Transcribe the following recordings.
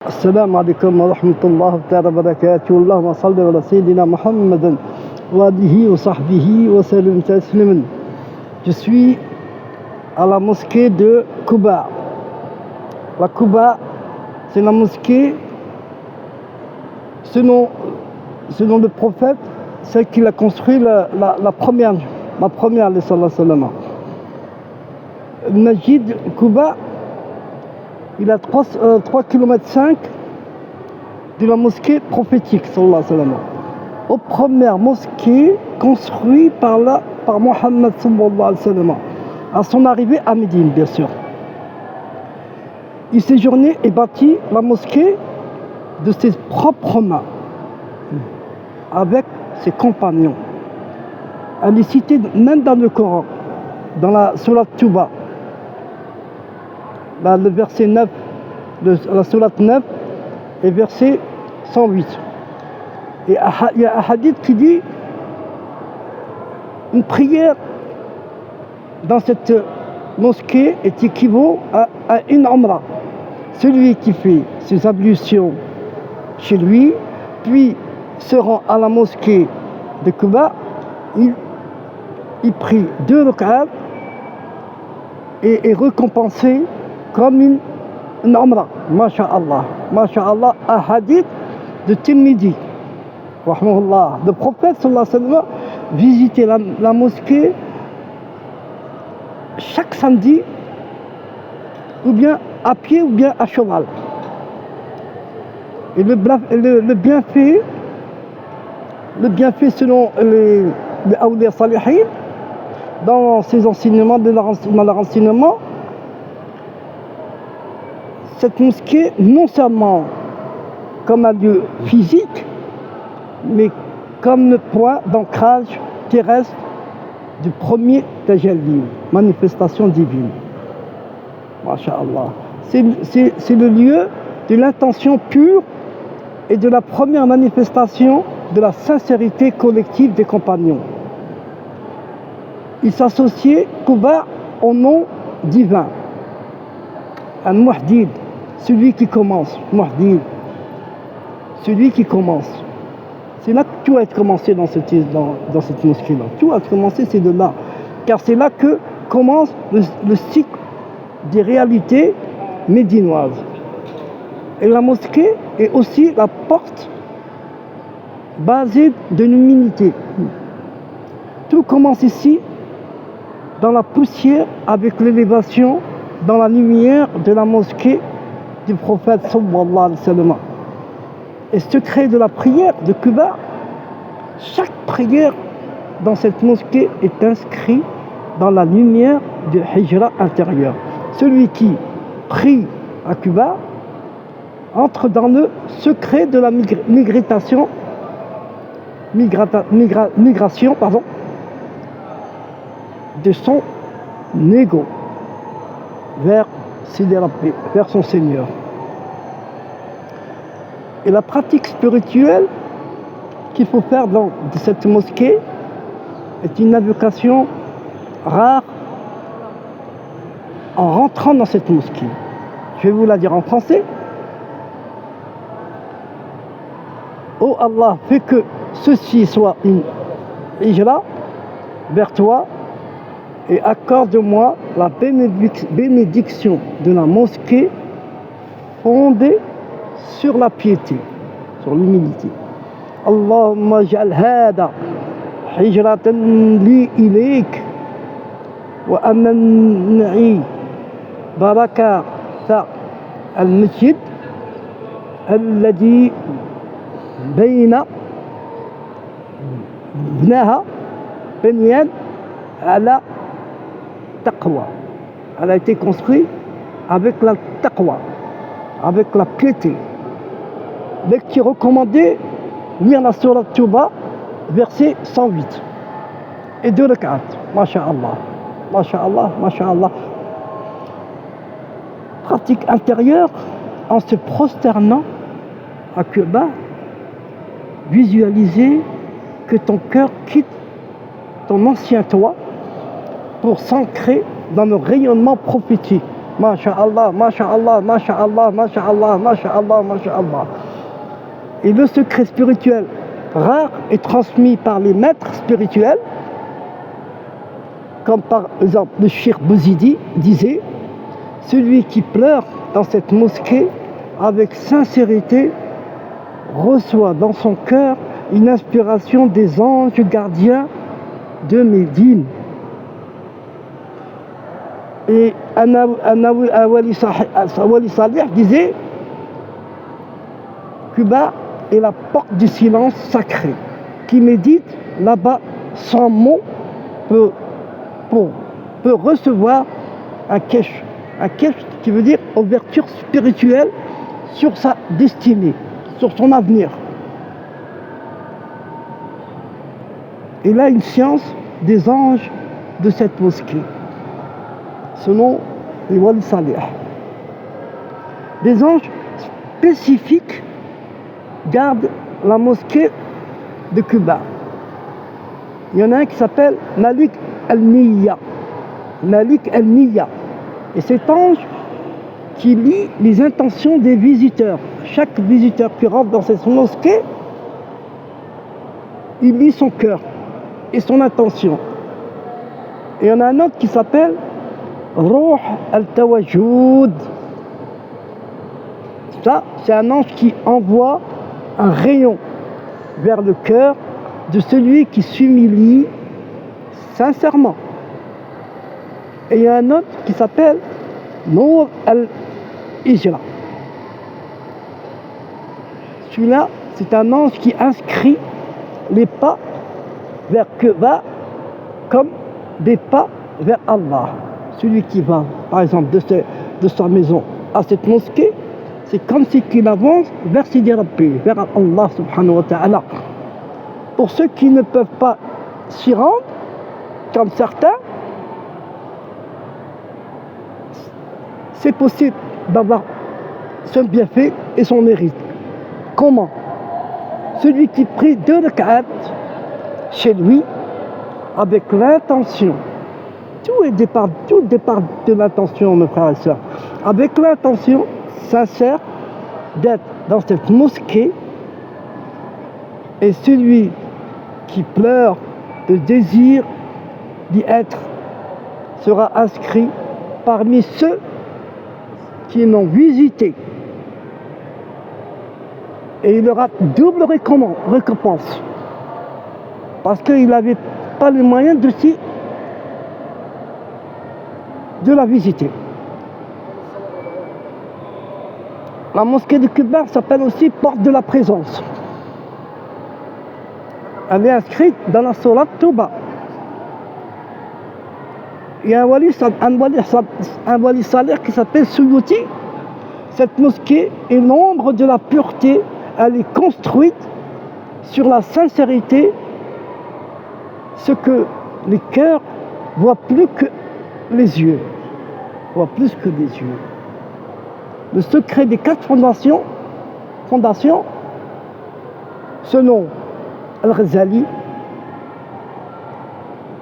السلام عليكم ورحمة الله تعالى وبركاته. اللهم صل على سيدنا Muhammad wa alihi wa sahbihi wa sallam tasliman. Je suis à la mosquée de Quba. La Quba, c'est la mosquée, selon le prophète, celle qu'il a construit la première, sallallahu alayhi wa sallam. Le Masjid Quba, il a 3 km 5 de la mosquée prophétique, sallallahu alayhi wa sallam. Aux premières mosquées construites par Mohammed, sallallahu alayhi wa sallam, à son arrivée à Médine, bien sûr. Il séjournait et bâtit la mosquée de ses propres mains, avec ses compagnons. Elle est citée même dans le Coran, dans la Sourate Touba. Le verset 9, la sourate 9 et verset 108. Et il y a un hadith qui dit une prière dans cette mosquée est équivaut à une umrah. Celui qui fait ses ablutions chez lui, puis se rend à la mosquée de Quba, il prie 2 rak'at et est récompensé comme une umrah. Masha'Allah. Masha'Allah, un hadith de Tirmidhi. Rahmahullah. Le prophète sallallahu alayhi wa sallam visitait la mosquée chaque samedi, ou bien à pied ou bien à cheval. Et le bienfait selon les awliya salihin, dans ses enseignements, dans leur enseignement, cette mosquée, non seulement comme un lieu physique, mais comme le point d'ancrage terrestre du premier tajalli, manifestation divine. Masha'Allah. C'est le lieu de l'intention pure et de la première manifestation de la sincérité collective des compagnons. Il s'associait Quba au nom divin. Un muhdid, celui qui commence. Muhdid, celui qui commence. C'est là que tout a commencé dans cette mosquée-là. Tout a commencé, c'est de là. Car c'est là que commence le cycle des réalités médinoises. Et la mosquée est aussi la porte basée de l'humilité. Tout commence ici, dans la poussière, avec l'élévation, dans la lumière de la mosquée du prophète sallallahu alayhi wa sallam. Et secret de la prière de Quba, chaque prière dans cette mosquée est inscrite dans la lumière du hijra intérieur. Celui qui prie à Quba entre dans le secret de la migration de son ego vers son Seigneur. Et la pratique spirituelle qu'il faut faire dans cette mosquée est une invocation rare en rentrant dans cette mosquée. Je vais vous la dire en français. Oh Allah, fais que ceci soit une hijra vers toi et accorde-moi la bénédiction de la mosquée fondée sur la piété, sur l'humilité. Allahumma ja'al hada hijratan li ilayk wa aman'i barakata al-masjid alladhi bayna bnaha bunyan ala taqwa. Elle a été construite avec la taqwa, avec la piété. Lecture recommandée, lire la sourate Touba, verset 108. Et 2 rak'at. Masha'Allah. Masha'Allah, Masha'Allah. Pratique intérieure, en se prosternant à Quba, visualiser que ton cœur quitte ton ancien toi pour s'ancrer dans le rayonnement prophétique Masha'Allah, Masha'Allah, Masha'Allah, Masha'Allah, Masha'Allah, Masha'Allah. Et le secret spirituel rare est transmis par les maîtres spirituels, comme par exemple le Cheikh Bouzidi disait, celui qui pleure dans cette mosquée avec sincérité reçoit dans son cœur une inspiration des anges gardiens de Médine. Et Wali Salih disait, Quba est la porte du silence sacré. Qui médite là-bas sans mots peut recevoir un kesh qui veut dire ouverture spirituelle sur sa destinée, sur son avenir. Et là, une science des anges de cette mosquée, selon les Wali Salih. Des anges spécifiques gardent la mosquée de Quba. Il y en a un qui s'appelle Malik al-Niyya. Malik al-Niyya. Et cet ange qui lit les intentions des visiteurs. Chaque visiteur qui rentre dans cette mosquée, il lit son cœur et son intention. Et il y en a un autre qui s'appelle Ruh al-Tawajjud. Ça, c'est un ange qui envoie un rayon vers le cœur de celui qui s'humilie sincèrement. Et il y a un autre qui s'appelle Nour al-Hijra. Celui-là, c'est un ange qui inscrit les pas vers Quba comme des pas vers Allah. Celui qui va, par exemple, de sa maison à cette mosquée, c'est comme si qu'il avance vers Sidi Rabbi, vers Allah subhanahu wa ta'ala. Pour ceux qui ne peuvent pas s'y rendre, comme certains, c'est possible d'avoir son bienfait et son mérite. Comment? Celui qui prie 2 rak'at chez lui avec l'intention, tout départ de l'intention, mes frères et sœurs, avec l'intention sincère d'être dans cette mosquée, et celui qui pleure de désir d'y être sera inscrit parmi ceux qui l'ont visité, et il aura double récompense parce qu'il n'avait pas les moyens de la visiter. La mosquée de Quba s'appelle aussi porte de la présence. Elle est inscrite dans la sourate Touba. Il y a un wali salih qui s'appelle Suyuti. Cette mosquée est l'ombre de la pureté. Elle est construite sur la sincérité, ce que les cœurs voient plus que les yeux. Voient plus que les yeux. Le secret des 4 fondations, selon Al-Ghazali,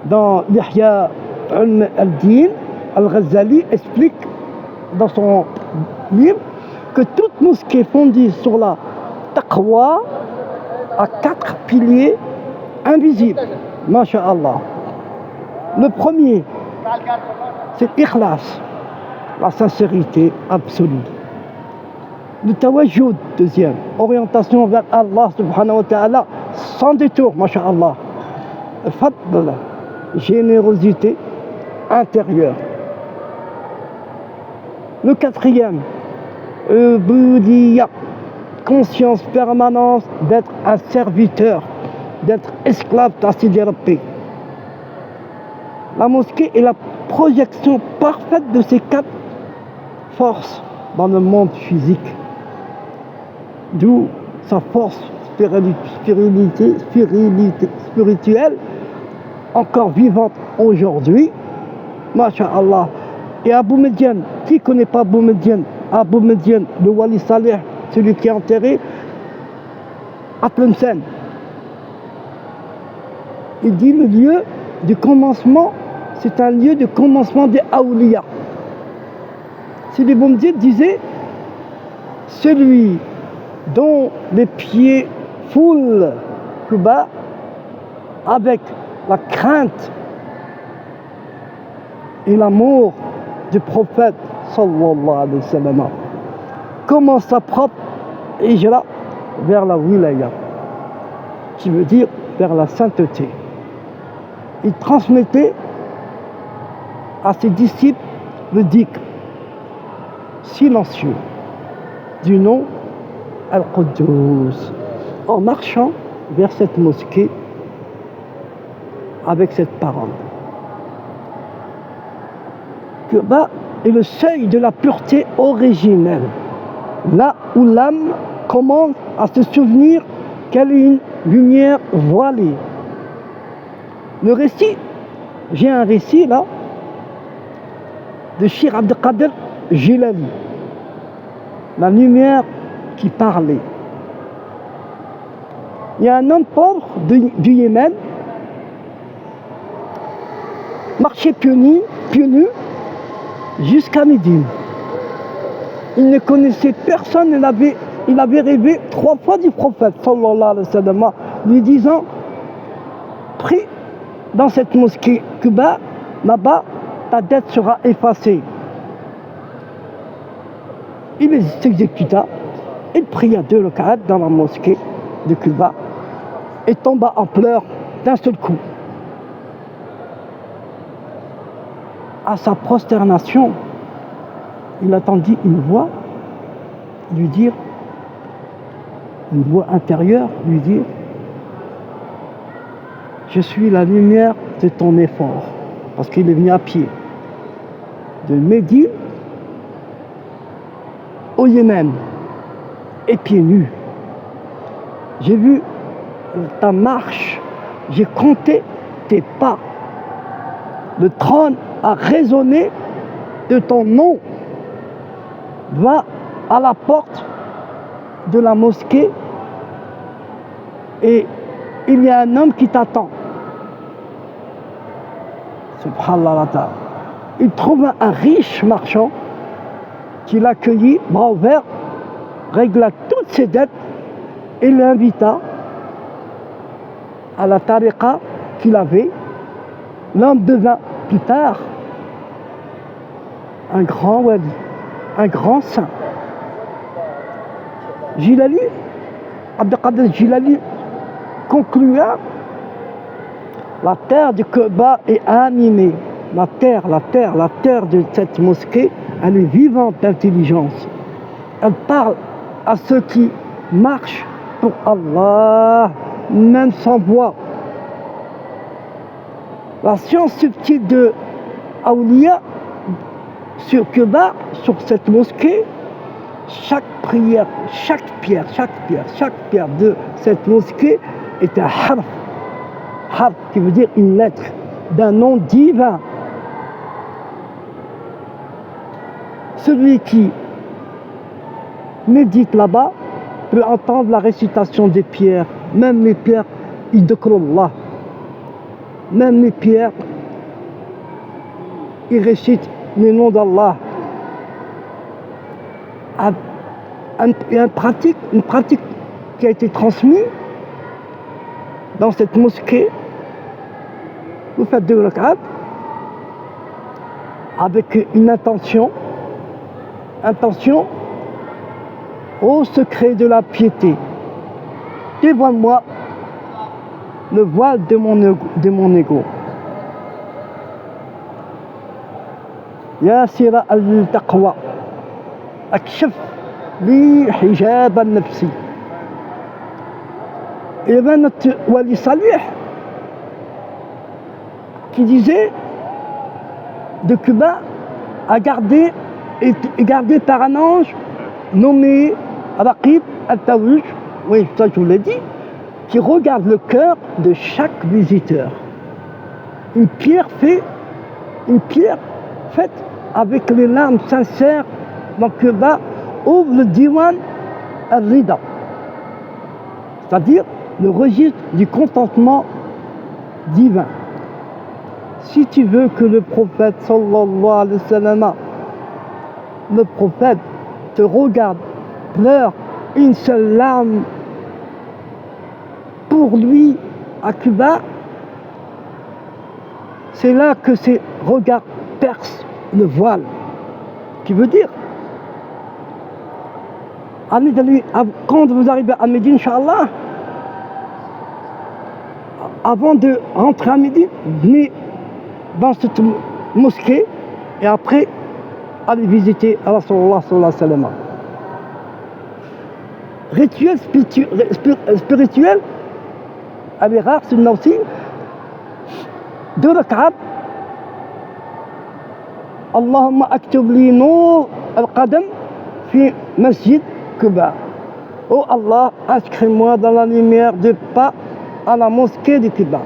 dans l'Ihya al-Din, Al-Ghazali explique dans son livre que toute mosquée fondée sur la taqwa a 4 piliers invisibles. Masha'Allah. Le premier, c'est l'ikhlas, la sincérité absolue. Le tawajjud, deuxième, orientation vers Allah subhanahu wa ta'ala, sans détour, masha'Allah. Fadl, générosité intérieure. Le quatrième, ubudiyya, conscience permanente d'être un serviteur, d'être esclave d'Sidi Rabbi. La mosquée est la projection parfaite de ces 4 forces dans le monde physique. D'où sa force spirituelle, encore vivante aujourd'hui. Masha'Allah. Et Abou Medjan, qui ne connaît pas Abou Medjan? Abou Medjan, le Wali Salih, celui qui est enterré à Tlemcen. Il dit le lieu du commencement, c'est un lieu de commencement des Awliya. Sidi Boumediene disait, celui dont les pieds foulent Quba avec la crainte et l'amour du prophète sallallahu alayhi wa sallam commence sa propre hijra vers la wilaya, qui veut dire vers la sainteté. Il transmettait à ses disciples le dhikr silencieux du nom Al-Quddus, en marchant vers cette mosquée avec cette parole. Quba est le seuil de la pureté originelle, là où l'âme commence à se souvenir qu'elle est une lumière voilée. Le récit, j'ai un récit là, de Cheikh Abd al-Qadir Jilani, la lumière qui parlait. Il y a un homme pauvre du Yémen, marchait pieds nus jusqu'à Médine. Il ne connaissait personne, il avait rêvé 3 fois du prophète sallallahu alayhi wa sallam, lui disant, prie dans cette mosquée Quba, là-bas ta dette sera effacée. Il s'exécuta, il pria 2 rak'at dans la mosquée de Quba et tomba en pleurs d'un seul coup. À sa prosternation, il attendit une voix lui dire, une voix intérieure lui dire, je suis la lumière de ton effort, parce qu'il est venu à pied de Médine au Yémen et pieds nus. J'ai vu ta marche, j'ai compté tes pas. Le trône a résonné de ton nom. Va à la porte de la mosquée et il y a un homme qui t'attend. Subhanallah. Il trouve un riche marchand qui l'accueillit, bras ouverts, régla toutes ses dettes et l'invita à la tariqa qu'il avait. L'homme devint plus tard un grand wali, un grand saint. Jilani, Abd al-Qadir Jilani conclua, la terre de Quba est animée. La terre de cette mosquée, elle est vivante d'intelligence. Elle parle à ceux qui marchent pour Allah, même sans voix. La science subtile de Awliya sur Quba, sur cette mosquée, chaque prière, chaque pierre de cette mosquée est un harf. Harf qui veut dire une lettre d'un nom divin. Celui qui médite là-bas peut entendre la récitation des pierres, même les pierres, idkrullah. Même les pierres, ils récitent le nom d'Allah. Il y a une pratique qui a été transmise dans cette mosquée. Vous faites 2 rak'at avec une intention au secret de la piété. Dévoile-moi le voile de mon ego. Ya sira al-taqwa, akshaf li hijab al-nafsi. Il y avait notre wali Salih qui disait de Quba a gardé par un ange nommé Raqib al-Tawj, oui, ça je vous l'ai dit, qui regarde le cœur de chaque visiteur. Une pierre faite avec les larmes sincères, donc Quba ouvre le diwan al-Rida, c'est-à-dire le registre du contentement divin. Si tu veux que le prophète sallallahu alayhi wa sallam le prophète te regarde, pleure une seule larme pour lui à Quba, c'est là que ses regards percent le voile. Qui veut dire, quand vous arrivez à Médine, Inch'Allah, avant de rentrer à Médine, venez dans cette mosquée et après, allez visiter Rasulullah sallallahu alayhi wa sallam. Rituel spirituel, elle est rare, c'est aussi 2 rak'at. Allahumma aktub li nour al-qadam fi masjid Quba. Oh Allah, inscris-moi dans la lumière du pas à la mosquée de Quba.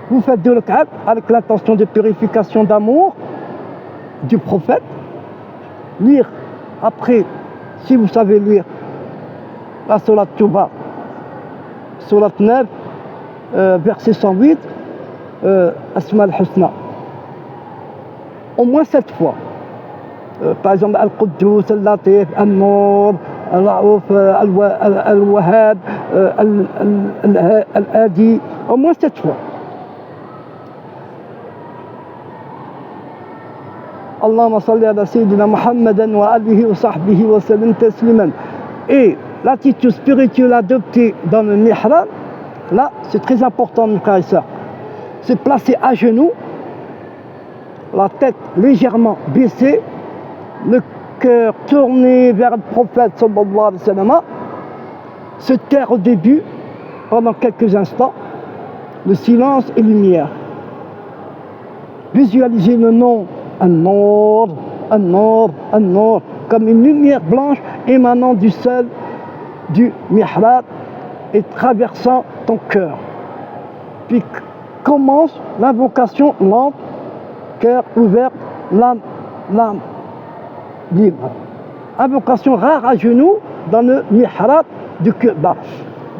Vous faites 2 rak'at avec l'intention de purification d'amour du prophète. Lire après, si vous savez lire la Surat Touba, Surat 9, verset 108, Asma al-Husna. Au moins 7 fois. Par exemple, Al-Quddus, Al-Latif, Al-Nour, Al-Raouf, Al-Wahhab, Al-Hadi, au moins 7 fois. Allahumma salli ala Sayyidina Muhammadan wa alihi wa sahbihi wa sallim tasliman. Et l'attitude spirituelle adoptée dans le mihrab, là, c'est très important, mes frères et sœurs. C'est placer à genoux, la tête légèrement baissée, le cœur tourné vers le prophète sallallahu alayhi wa sallam, se taire au début, pendant quelques instants, le silence et lumière. Visualisez le nom An-Nour, An-Nour, An-Nour, comme une lumière blanche émanant du sol du mihrab et traversant ton cœur. Puis commence l'invocation lente, cœur ouvert, l'âme libre. Invocation rare à genoux dans le mihrab du Quba.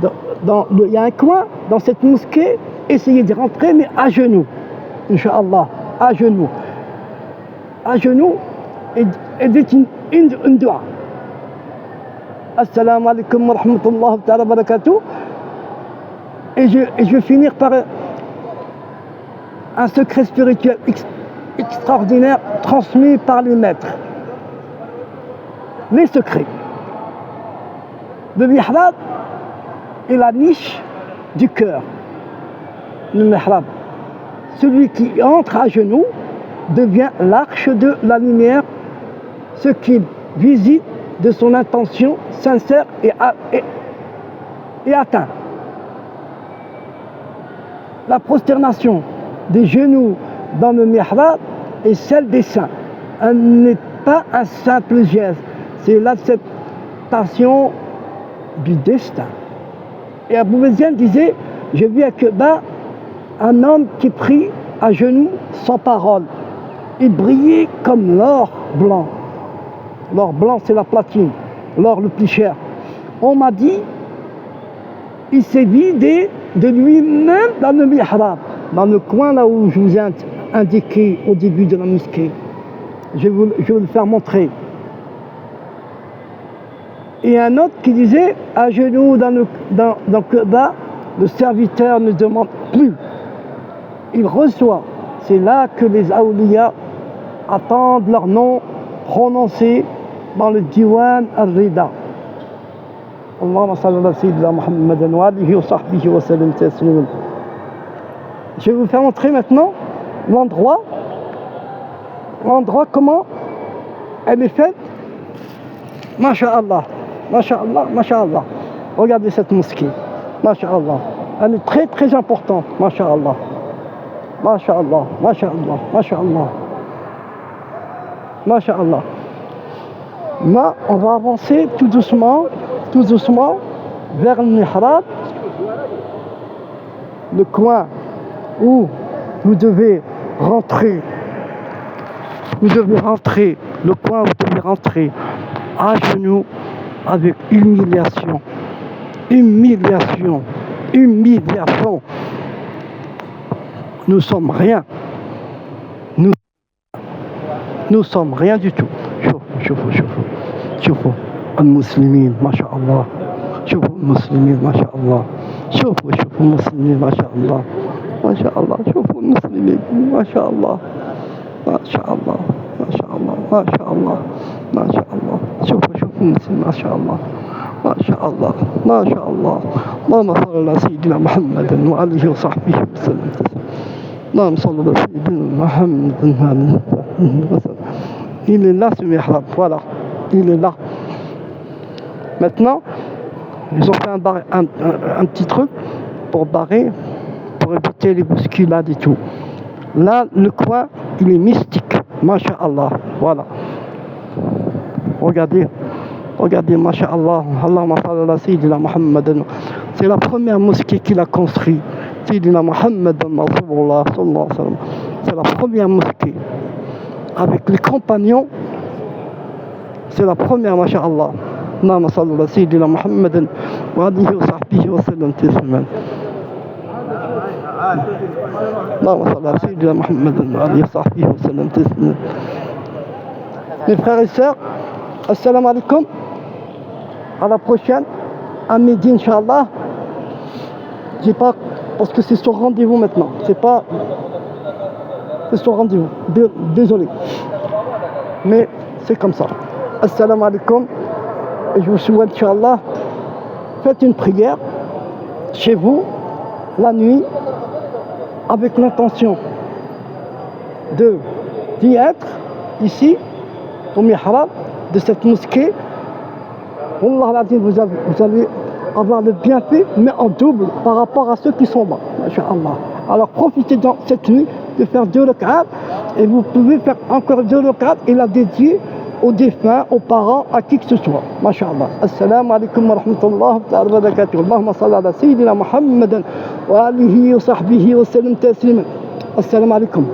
Il y a un coin dans cette mosquée, essayez de rentrer, mais à genoux. Inch'Allah, à genoux. À genoux, et dites une dua. Assalamu alaikum wa rahmatullahi wa barakatuh. Et je vais finir par un secret spirituel extraordinaire transmis par les maîtres. Les secrets. Le mihrab est la niche du cœur. Le mihrab. Celui qui entre à genoux devient l'arche de la lumière, ce qui visite de son intention sincère et atteint. La prosternation des genoux dans le mihrab est celle des saints. Elle n'est pas un simple geste, c'est l'acceptation du destin. Et Abou Meziane disait, j'ai vu à Quba un homme qui prie à genoux sans parole. Il brillait comme l'or blanc. L'or blanc, c'est la platine, l'or le plus cher. On m'a dit, il s'est vidé de lui-même dans le mihrab, dans le coin là où je vous ai indiqué au début de la mosquée. Je vais vous le faire montrer. Et un autre qui disait, à genoux dans Quba, le serviteur ne demande plus. Il reçoit. C'est là que les awliya attendent leur nom prononcé dans le Diwan al-Rida. Allahumma salli ala Sayyidina Muhammadan wa alihi wa sahbihi wa sallam tasliman. Je vais vous faire montrer maintenant l'endroit comment elle est faite. Masha'Allah, Masha'Allah, Masha'Allah. Regardez cette mosquée. Masha'Allah. Elle est très très importante. Masha'Allah. Masha'Allah, Masha'Allah, Masha'Allah. Masha'Allah. Là, on va avancer tout doucement vers le mihrab, le coin où vous devez rentrer. Vous devez rentrer, le coin où vous devez rentrer à genoux avec humiliation. Humiliation. Humiliation. Nous sommes rien. Nous sommes rien du tout. شوفوا المسلمين ما شاء الله. شوفوا المسلمين ما شاء الله. شوفوا المسلمين ما شاء الله. ما شاء الله. شوفوا المسلمين ما شاء الله. ما شاء الله. ما شاء الله. ما شاء الله. ما شاء الله. شوفوا المسلمين ما شاء الله. ما شاء الله. ما شاء الله. اللهم صل على سيدنا محمد وآله وصحبه وسلم. اللهم صل على سيدنا محمد وسلم. Il est là ce mihrab, voilà, il est là. Maintenant, ils ont fait un petit truc pour barrer, pour éviter les bousculades et tout. Là, le coin, il est mystique, masha'Allah, voilà. Regardez, masha'Allah, Allahumma salli ala Sayyidina Muhammadan. C'est la première mosquée qu'il a construite, Sayyidina Muhammadan Rasulullah sallallahu alayhi wa sallam. C'est la première mosquée. Avec les compagnons, c'est la première, masha'Allah. Allahumma salli ala Sayyidina Muhammadan wa alihi wa sahbihi wa sallam tasliman. Allahumma salli ala Sayyidina Muhammadan wa alihi wa sahbihi wa sallam tasliman. Mes frères et sœurs, assalamu alaikum. À la prochaine, à midi, Inch'Allah. J'ai pas, parce que c'est sur rendez-vous maintenant. C'est sur rendez-vous. Désolé. Mais c'est comme ça. Assalamu alaikum. Et je vous souhaite, Inch'Allah, faites une prière chez vous, la nuit, avec l'intention d'y être, ici, au mihrab de cette mosquée. Wallah al-Azim, vous allez avoir le bienfait, mais en double par rapport à ceux qui sont là. Inch'Allah. Alors profitez dans cette nuit de faire 2 rak'at, et vous pouvez faire encore 2 rak'at et la dédier aux défunts, aux parents, à qui que ce soit. Masha'Allah. Assalamu alaikum wa rahmatullahi wa barakatuh. Allahumma salli ala Sayyidina Muhammadan wa alihi wa sahbihi wa sallam tasliman. Assalamu alaikum.